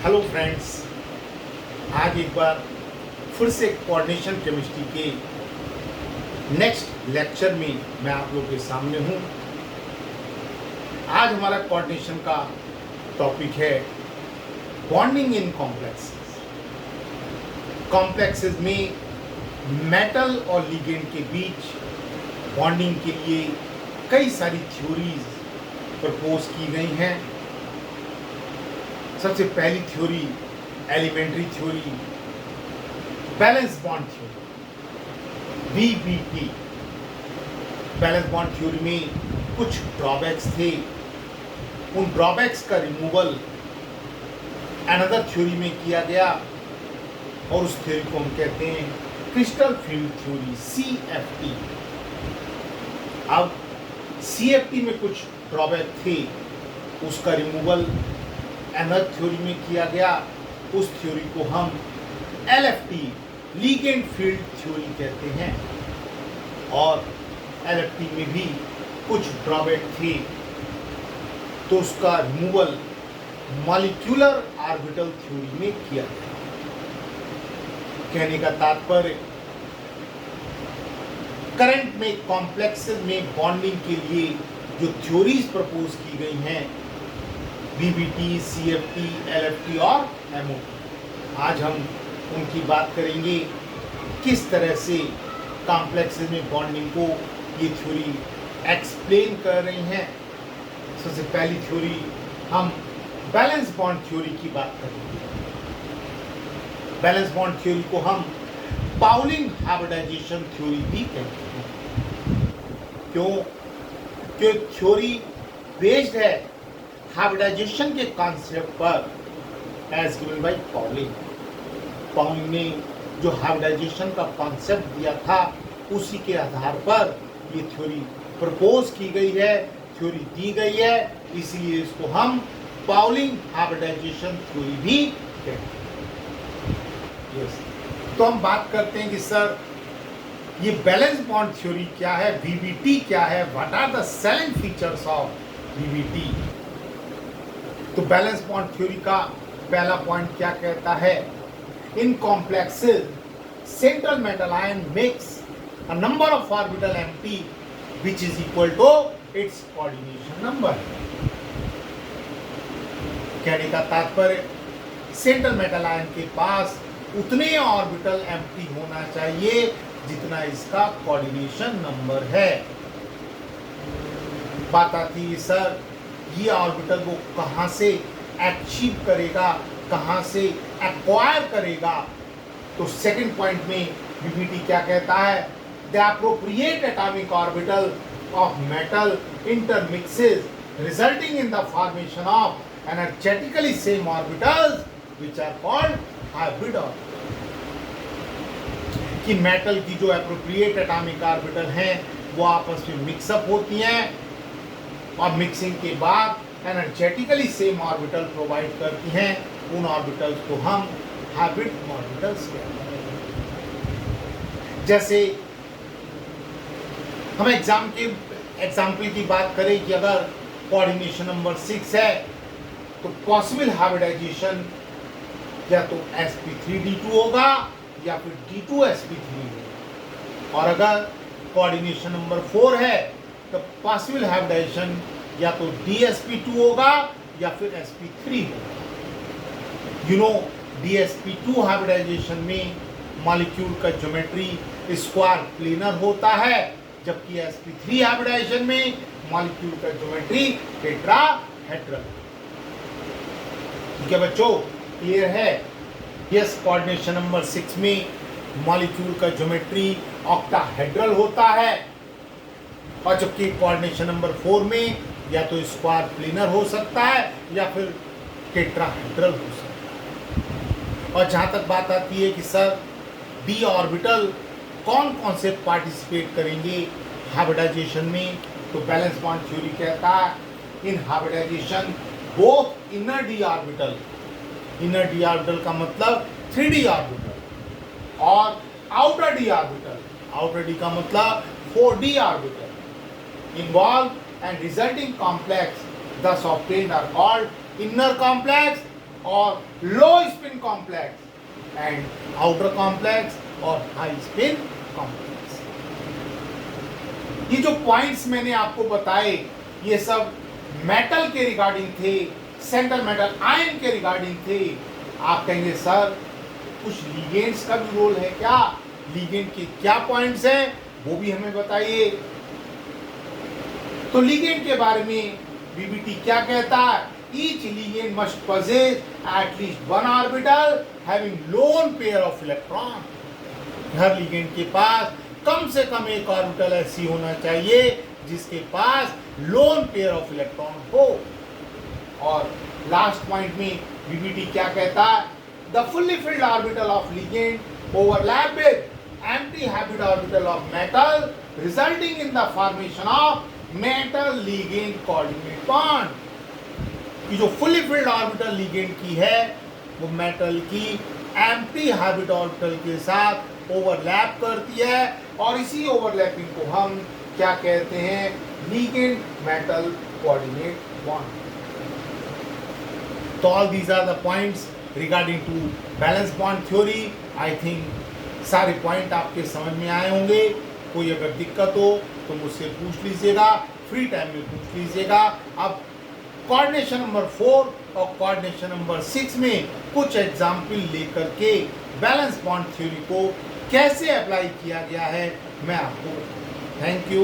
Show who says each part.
Speaker 1: Hello friends, आज एक बार फिर से कोऑर्डिनेशन केमिस्ट्री के नेक्स्ट लेक्चर में मैं आप लोगों के सामने हूँ। आज हमारा कोऑर्डिनेशन का टॉपिक है बॉन्डिंग इन कॉम्प्लेक्सेस। कॉम्प्लेक्सेस में मेटल और लिगेंड के बीच बॉन्डिंग के लिए कई सारी थ्योरीज प्रपोज की गई हैं। सबसे पहली theory elementary theory, valence bond theory, VBT. Valence bond theory में कुछ ड्रॉबैक्स थे, उन ड्रॉबैक्स का रिमूवल अनदर थ्योरी में किया गया और उस थ्योरी को हम कहते हैं क्रिस्टल फील्ड थ्योरी, CFT। अब CFT में कुछ ड्रॉबैक थे, उसका रिमूवल अनदर थ्योरी में किया गया। उस थ्योरी को हम LFT, लिगेंड फील्ड थ्योरी कहते हैं। और LFT में भी कुछ ड्रॉबैक थे, तो उसका रिमूवल मॉलिक्यूलर ऑर्बिटल थ्योरी में किया गया। कहने का तात्पर्य, करंट में कॉम्प्लेक्सेस में बॉन्डिंग के लिए जो थ्योरीज प्रपोज की गई हैं, BBT, CFT, LFT और MOT, आज हम उनकी बात करेंगे। किस तरह से कॉम्प्लेक्सेस में बॉन्डिंग को ये थ्योरी एक्सप्लेन कर रही हैं। सबसे पहली थ्योरी हम बैलेंस बॉन्ड थ्योरी की बात करेंगे। बैलेंस बॉन्ड थ्योरी को हम पाउलिंग हाइब्रिडाइजेशन थ्योरी भी कहते हैं। क्यों? क्योंकि थ्योरी बेस्ड है हाइब्रिडाइजेशन के कॉन्सेप्ट पर as given by Pauling. Pauling ने जो हाइब्रिडाइजेशन का कॉन्सेप्ट दिया था, उसी के आधार पर ये थ्योरी प्रपोज की गई है, थ्योरी दी गई है, इसलिए इसको हम पाउलिंग हाइब्रिडाइजेशन थ्योरी भी कहते हैं। यस, तो हम बात करते हैं कि सर ये बैलेंस बॉन्ड थ्योरी क्या है, BBT क्या है, what are the selling features of BBT। तो बैलेंस बॉन्ड थ्योरी का पहला पॉइंट क्या कहता है, in complexes central metal ion makes a number of orbital empty which is equal to its coordination number. कहने का तात्पर्य, सेंट्रल मेटल आयन के पास उतने ऑर्बिटल एम्प्टी होना चाहिए जितना इसका कोऑर्डिनेशन नंबर है। बात आती है सर ये ऑर्बिटल वो कहाँ से अचीव करेगा, कहाँ से एक्वायर करेगा। तो सेकंड पॉइंट में BBT क्या कहता है, the appropriate atomic orbital of metal intermixes resulting in the formation of energetically same orbitals which are called hybrid orbital. कि मेटल की जो एप्रोप्रिएट एटॉमिक ऑर्बिटल हैं वो आपस में मिक्सअप होती हैं और मिक्सिंग के बाद एनर्जेटिकली सेम ऑर्बिटल प्रोवाइड करती हैं। उन ऑर्बिटल्स को हम हाइब्रिड ऑर्बिटल्स कहते हैं। जैसे हम एग्जाम्पल की बात करें कि अगर कोऑर्डिनेशन नंबर 6 है तो पॉसिबल हाइब्रिडाइजेशन या तो sp3d2 होगा या फिर d2sp3 होगा। और अगर कोऑर्डिनेशन नंबर 4 है तो पॉसिबल हाइब्रिडाइजेशन या तो dsp2 होगा या फिर sp3 होगा। यू नो, dsp2 हाइब्रिडाइजेशन में मॉलिक्यूल का ज्योमेट्री स्क्वायर प्लेनर होता है, जबकि sp3 हाइब्रिडाइजेशन में मॉलिक्यूल का ज्योमेट्री टेट्राहेड्रल। ठीक है बच्चों, क्लियर है? यस, कोऑर्डिनेशन नंबर 6 में मॉलिक्यूल का ज्योमेट्री ऑक्टाहेड्रल होता है, और जबकि कोऑर्डिनेशन नंबर 4 में या तो स्क्वायर प्लेनर हो सकता है या फिर टेट्राहेड्रल हो सकता है। और जहाँ तक बात आती है कि सर d ऑर्बिटल कौन कौन से पार्टिसिपेट करेंगे हाइब्रिडाइजेशन में, तो बैलेंस बॉन्ड थ्योरी कहता है in hybridization both inner d orbital, inner d orbital का मतलब 3d ऑर्बिटल, और outer d orbital, outer d का मतलब 4d orbital involved and resulting complex thus obtained are called inner complex और लो spin complex and outer complex और high spin complex. ये जो points मैंने आपको बताए ये सब मेटल के रिगार्डिंग थे, सेंट्रल मेटल आयन के रिगार्डिंग थे। आप कहेंगे सर कुछ लिगेंड्स का भी रोल है क्या, लिगेंड के क्या पॉइंट्स हैं वो भी हमें बताइए। तो लिगेंड के बारे में बीबीटी क्या कहता है, each ligand must possess at least one orbital having lone pair of electron। Her ligand के पास कम से कम एक ऑर्बिटल ऐसी होना चाहिए जिसके पास लोन पेयर ऑफ इलेक्ट्रॉन हो। और लास्ट पॉइंट में बीबीटी क्या कहता है, the fully filled orbital of ligand overlap with empty habit orbital of metal resulting in the formation of metal ligand coordinate bond। ये जो फुली फिल्ड ऑर्बिटल लिगेंड की है वो मेटल की एम्प्टी हैबिट ऑर्बिटल के साथ ओवरलैप करती है और इसी ओवरलैपिंग को हम क्या कहते हैं, लिगेंड मेटल कोऑर्डिनेट बॉन्ड। तो all these are the points regarding to valence bond theory. I think सारे पॉइंट आपके समझ में आए होंगे। कोई अगर दिक्कत हो तो मुझसे पूछ लीजिएगा, फ्री टाइम में पूछ लीजिएगा। अब कोऑर्डिनेशन नंबर 4 और कोऑर्डिनेशन नंबर 6 में कुछ एग्जाम्पल लेकर के बैलेंस बॉन्ड थ्योरी को कैसे अप्लाई किया गया है मैं आपको बताऊंगा। Thank you.